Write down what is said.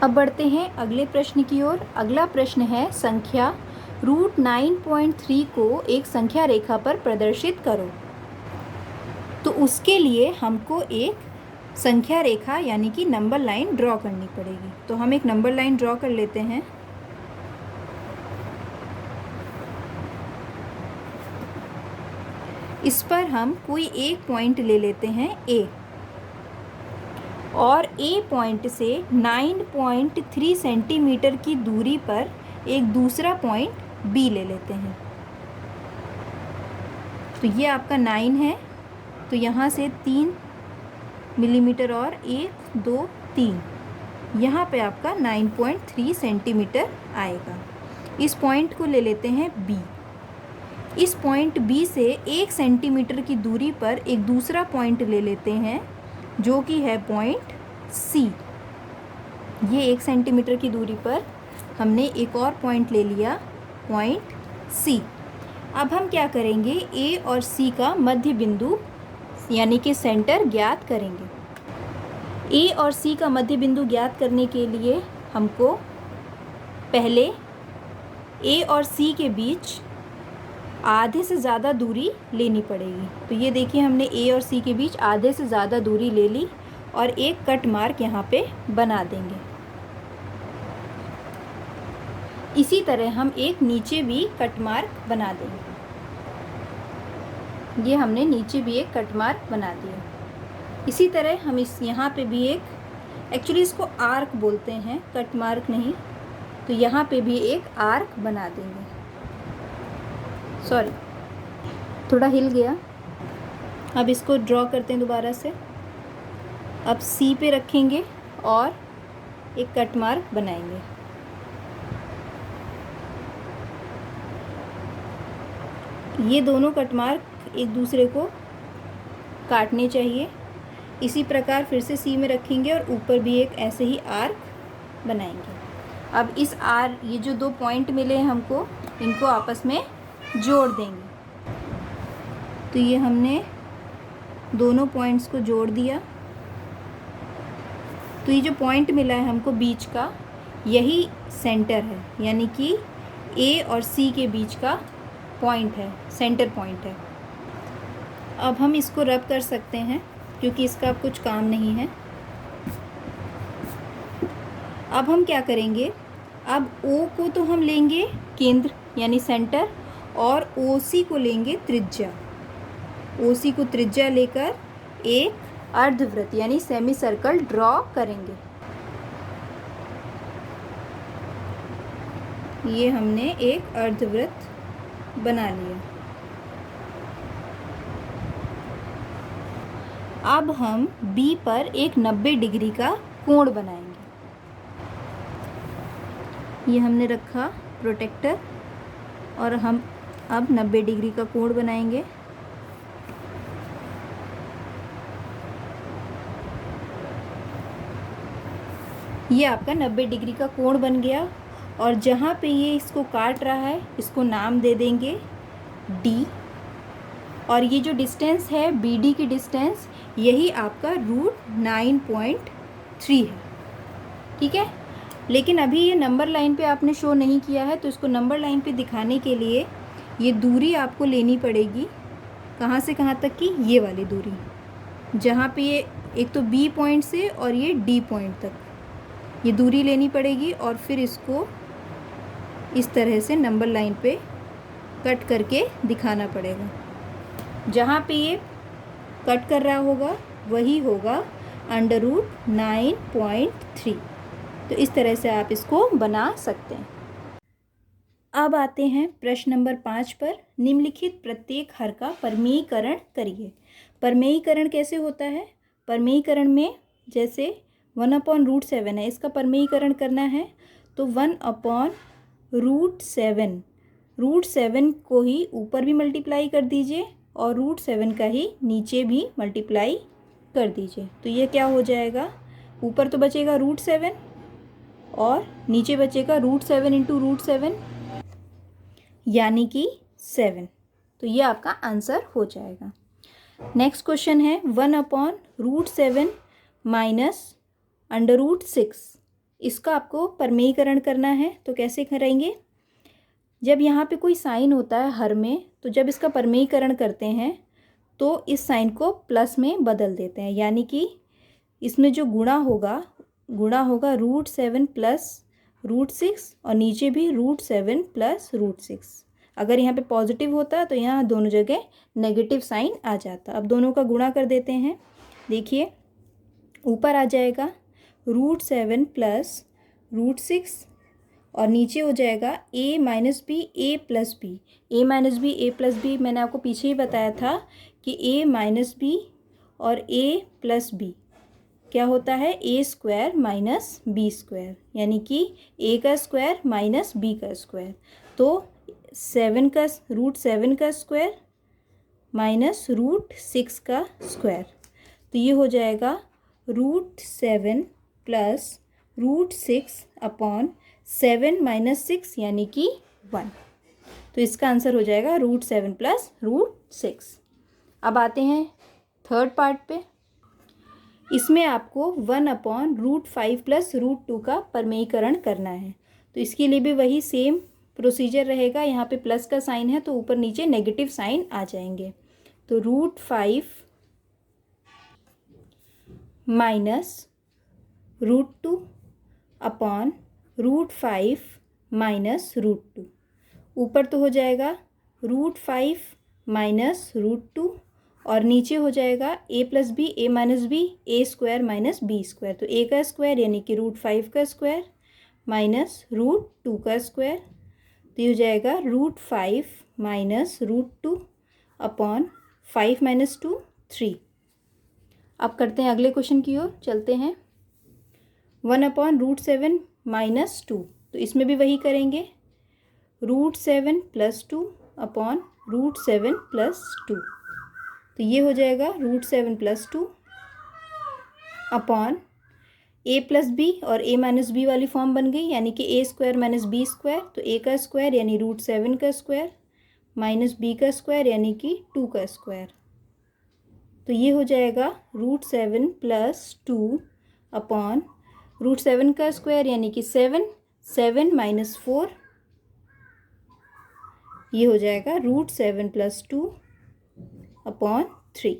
अब बढ़ते हैं अगले प्रश्न की ओर। अगला प्रश्न है संख्या √9.3 को एक संख्या रेखा पर प्रदर्शित करो। तो उसके लिए हमको एक संख्या रेखा यानी कि नंबर लाइन ड्रॉ करनी पड़ेगी। तो हम एक नंबर लाइन ड्रॉ कर लेते हैं। इस पर हम कोई एक पॉइंट ले लेते हैं A, और A पॉइंट से 9.3 सेंटीमीटर की दूरी पर एक दूसरा पॉइंट B ले लेते हैं। तो ये आपका 9 है, तो यहाँ से 3 मिलीमीटर और 1 2 3, यहाँ पे आपका 9.3 सेंटीमीटर आएगा। इस पॉइंट को ले लेते हैं B। इस पॉइंट B से 1 सेंटीमीटर की दूरी पर एक दूसरा पॉइंट ले लेते हैं जो कि है पॉइंट C। ये 1 सेंटीमीटर की दूरी पर हमने एक और पॉइंट ले लिया, पॉइंट C। अब हम क्या करेंगे, A और C का मध्य बिंदु यानी कि सेंटर ज्ञात करेंगे। A और C का मध्य बिंदु ज्ञात करने के लिए हमको पहले A और C के बीच आधे से ज़्यादा दूरी लेनी पड़ेगी। तो ये देखिए हमने A और C के बीच आधे से ज़्यादा दूरी ले ली और एक कट मार्क यहाँ पे बना देंगे। इसी तरह हम एक नीचे भी कट मार्क बना देंगे। ये हमने नीचे भी एक कट मार्क बना दिया। इसी तरह हम इस यहाँ पे भी एक, एक्चुअली इसको आर्क बोलते हैं, कट मार्क नहीं, तो यहाँ पे भी एक आर्क बना देंगे। सॉरी, थोड़ा हिल गया। अब इसको ड्रॉ करते हैं दोबारा से। अब C पे रखेंगे और एक कट मार्क बनाएंगे। ये दोनों कट मार्क एक दूसरे को काटने चाहिए। इसी प्रकार फिर से C में रखेंगे और ऊपर भी एक ऐसे ही आर्क बनाएंगे। अब इस ये जो दो पॉइंट मिले हैं हमको, इनको आपस में जोड़ देंगे। तो ये हमने दोनों पॉइंट्स को जोड़ दिया। तो ये जो पॉइंट मिला है हमको बीच का, यही सेंटर है, यानी कि A और C के बीच का पॉइंट है, सेंटर पॉइंट है। अब हम इसको रब कर सकते हैं क्योंकि इसका अब कुछ काम नहीं है। अब हम क्या करेंगे, अब O को तो हम लेंगे केंद्र यानी सेंटर, और OC को लेंगे त्रिज्या। OC को त्रिज्या लेकर एक अर्धवृत्त यानी सेमी सर्कल ड्रॉ करेंगे। ये हमने एक अर्धवृत्त बना लिया। अब हम B पर एक 90 डिग्री का कोण बनाएंगे। ये हमने रखा प्रोटेक्टर और हम अब 90 डिग्री का कोण बनाएंगे। ये आपका 90 डिग्री का कोण बन गया, और जहाँ पे ये इसको काट रहा है इसको नाम दे देंगे D, और ये जो डिस्टेंस है BD की डिस्टेंस, यही आपका √9.3 है। ठीक है, लेकिन अभी ये नंबर लाइन पे आपने शो नहीं किया है, तो इसको नंबर लाइन पे दिखाने के लिए ये दूरी आपको लेनी पड़ेगी। कहाँ से कहाँ तक की, ये वाली दूरी, जहाँ पे ये एक तो B पॉइंट से और ये D पॉइंट तक ये दूरी लेनी पड़ेगी, और फिर इसको इस तरह से नंबर लाइन पे कट करके दिखाना पड़ेगा। जहाँ पे ये कट कर रहा होगा वही होगा √9.3। तो इस तरह से आप इसको बना सकते हैं। अब आते हैं प्रश्न नंबर 5 पर। निम्नलिखित प्रत्येक हर का परमेयीकरण करिए। परमेयीकरण कैसे होता है, परमेयीकरण में जैसे 1/√7 है, इसका परमेयीकरण करना है तो 1/√7, √7 को ही ऊपर भी मल्टीप्लाई कर दीजिए और √7 का ही नीचे भी मल्टीप्लाई कर दीजिए। तो ये क्या हो जाएगा, ऊपर तो बचेगा √7 और नीचे बचेगा √7 इंटू √7 यानी कि 7। तो ये आपका आंसर हो जाएगा। नेक्स्ट क्वेश्चन है 1/√7 माइनस √6। इसका आपको परमेयीकरण करना है। तो कैसे करेंगे, जब यहाँ पे कोई साइन होता है हर में, तो जब इसका परमेयीकरण करते हैं तो इस साइन को प्लस में बदल देते हैं, यानी कि इसमें जो गुणा होगा √7 प्लस √6 और नीचे भी √7 प्लस √6। अगर यहाँ पे पॉजिटिव होता तो यहाँ दोनों जगह नेगेटिव साइन आ जाता। अब दोनों का गुणा कर देते हैं। देखिए ऊपर आ जाएगा √7 प्लस √6 और नीचे हो जाएगा a minus B A plus B. A minus B A plus B मैंने आपको पीछे ही बताया था कि a माइनस बी और a प्लस बी क्या होता है, a square minus B square, यानी कि a का स्क्वायर माइनस b का स्क्वायर। तो √7 का स्क्वायर माइनस √6 का स्क्वायर, तो ये हो जाएगा √7 प्लस √6 अपॉन 7 माइनस 6 यानी कि 1। तो इसका आंसर हो जाएगा √7 प्लस √6। अब आते हैं थर्ड पार्ट पे। इसमें आपको 1/√5 प्लस √2 का परमेयीकरण करना है। तो इसके लिए भी वही सेम प्रोसीजर रहेगा। यहाँ पे प्लस का साइन है तो ऊपर नीचे नेगेटिव साइन आ जाएंगे। तो √5 माइनस √2 अपॉन √5 माइनस √2। ऊपर तो हो जाएगा √5 माइनस √2 और नीचे हो जाएगा a plus B A minus B A square minus B square. तो a का स्क्वायर यानी कि √5 का स्क्वायर माइनस √2 का स्क्वायर, तो ये हो जाएगा √5 माइनस √2 अपॉन 5 माइनस 2 3। अब करते हैं अगले क्वेश्चन की ओर चलते हैं। 1/√7 माइनस 2, तो इसमें भी वही करेंगे √7 प्लस 2 अपॉन √7 प्लस 2। तो ये हो जाएगा √7 plus 2 upon a plus B और a माइनस बी वाली फॉर्म बन गई, यानी कि a square minus B square. तो a का स्क्वायर यानी √7 का स्क्वायर माइनस b का स्क्वायर यानी कि 2 का स्क्वायर। तो ये हो जाएगा √7 प्लस 2 अपॉन √7 का स्क्वायर यानी कि 7 माइनस 4, ये हो जाएगा √7 प्लस 2 अपॉन 3।